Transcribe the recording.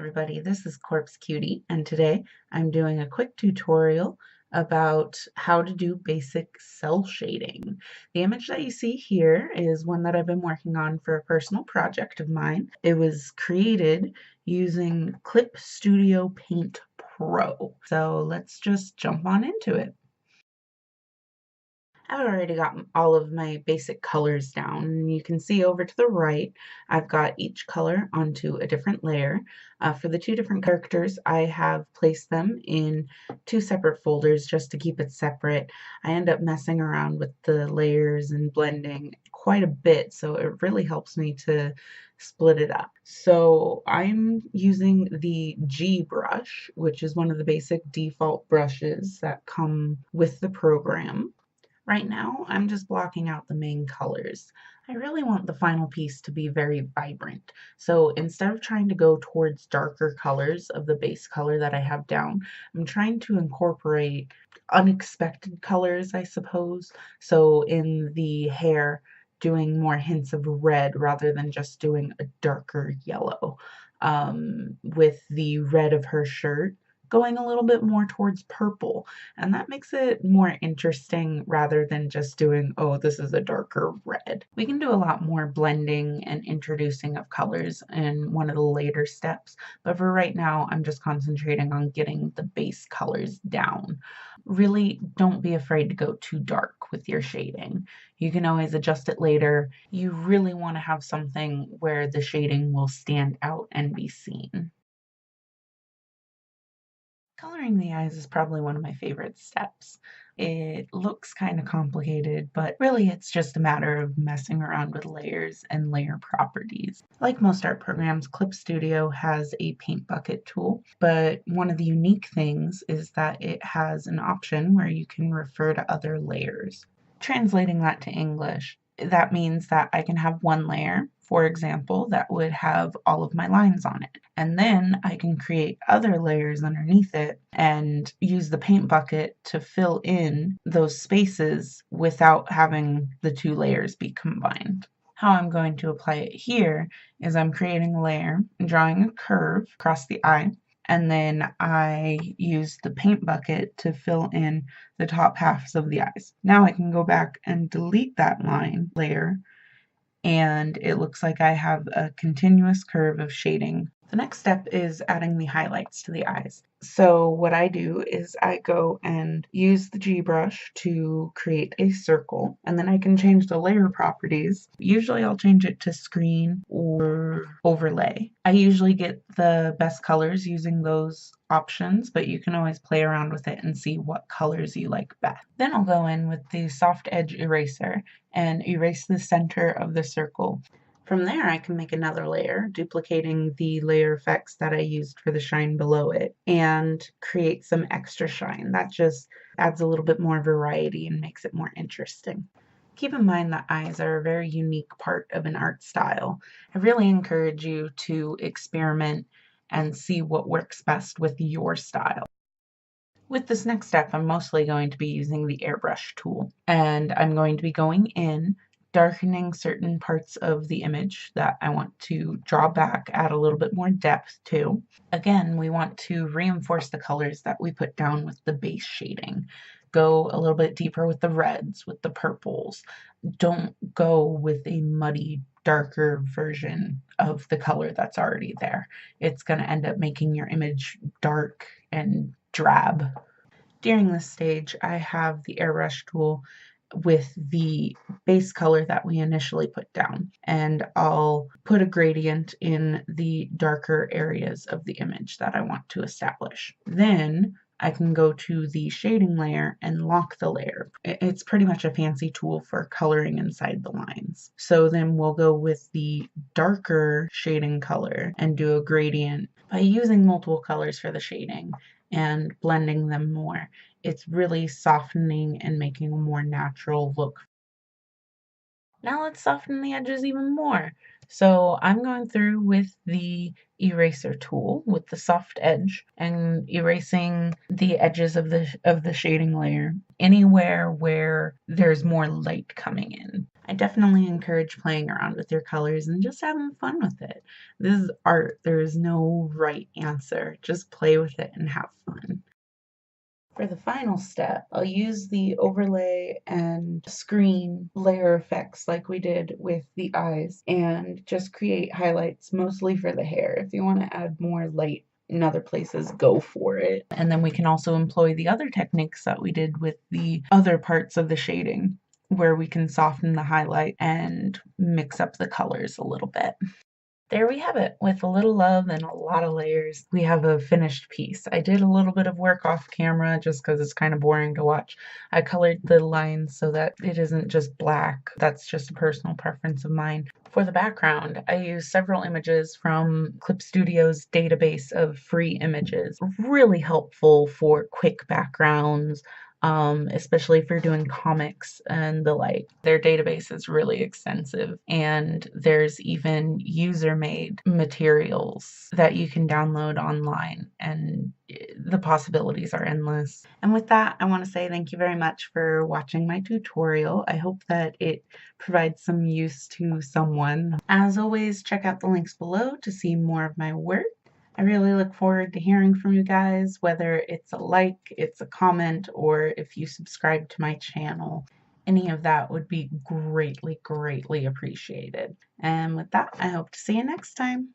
everybody, this is Corpse Cutie, and today I'm doing a quick tutorial about how to do basic cell shading. The image that you see here is one that I've been working on for a personal project of mine. It was created using Clip Studio Paint Pro. So let's just jump on into it. I've already got all of my basic colors down, and you can see over to the right I've got each color onto a different layer. For the two different characters, I have placed them in two separate folders just to keep it separate. I end up messing around with the layers and blending quite a bit, so it really helps me to split it up. So I'm using the G brush, which is one of the basic default brushes that come with the program. Right now, I'm just blocking out the main colors. I really want the final piece to be very vibrant. So instead of trying to go towards darker colors of the base color that I have down, I'm trying to incorporate unexpected colors, I suppose. So in the hair, doing more hints of red rather than just doing a darker yellow. With the red of her shirt, going a little bit more towards purple, and that makes it more interesting rather than just doing, oh, this is a darker red. We can do a lot more blending and introducing of colors in one of the later steps, but for right now I'm just concentrating on getting the base colors down. Really don't be afraid to go too dark with your shading. You can always adjust it later. You really want to have something where the shading will stand out and be seen. Coloring the eyes is probably one of my favorite steps. It looks kind of complicated, but really it's just a matter of messing around with layers and layer properties. Like most art programs, Clip Studio has a paint bucket tool, but one of the unique things is that it has an option where you can refer to other layers. Translating that to English, that means that I can have one layer, for example, that would have all of my lines on it. And then I can create other layers underneath it and use the paint bucket to fill in those spaces without having the two layers be combined. How I'm going to apply it here is I'm creating a layer, drawing a curve across the eye, and then I use the paint bucket to fill in the top halves of the eyes. Now I can go back and delete that line layer, and it looks like I have a continuous curve of shading. The next step is adding the highlights to the eyes. So what I do is I go and use the G brush to create a circle, and then I can change the layer properties. Usually I'll change it to screen or overlay. I usually get the best colors using those options, but you can always play around with it and see what colors you like best. Then I'll go in with the soft edge eraser and erase the center of the circle. From there, I can make another layer, duplicating the layer effects that I used for the shine below it, and create some extra shine. That just adds a little bit more variety and makes it more interesting. Keep in mind that eyes are a very unique part of an art style. I really encourage you to experiment and see what works best with your style. With this next step, I'm mostly going to be using the airbrush tool, and I'm going to be going in, darkening certain parts of the image that I want to draw back, add a little bit more depth to. Again, we want to reinforce the colors that we put down with the base shading. Go a little bit deeper with the reds, with the purples. Don't go with a muddy, darker version of the color that's already there. It's going to end up making your image dark and drab. During this stage, I have the airbrush tool with the base color that we initially put down, and I'll put a gradient in the darker areas of the image that I want to establish. Then I can go to the shading layer and lock the layer. It's pretty much a fancy tool for coloring inside the lines. So then we'll go with the darker shading color and do a gradient. By using multiple colors for the shading and blending them more, it's really softening and making a more natural look. Now let's soften the edges even more. So I'm going through with the eraser tool with the soft edge and erasing the edges of the shading layer anywhere where there's more light coming in. I definitely encourage playing around with your colors and just having fun with it. This is art. There is no right answer. Just play with it and have fun. For the final step, I'll use the overlay and screen layer effects like we did with the eyes and just create highlights mostly for the hair. If you want to add more light in other places, go for it. And then we can also employ the other techniques that we did with the other parts of the shading, where we can soften the highlight and mix up the colors a little bit. There we have it. With a little love and a lot of layers, we have a finished piece. I did a little bit of work off camera just because it's kind of boring to watch. I colored the lines so that it isn't just black. That's just a personal preference of mine. For the background, I used several images from Clip Studio's database of free images. Really helpful for quick backgrounds, especially if you're doing comics and the like. Their database is really extensive, and there's even user-made materials that you can download online, and the possibilities are endless. And with that, I want to say thank you very much for watching my tutorial. I hope that it provides some use to someone. As always, check out the links below to see more of my work. I really look forward to hearing from you guys, whether it's a like, it's a comment, or if you subscribe to my channel. Any of that would be greatly, greatly appreciated. And with that, I hope to see you next time.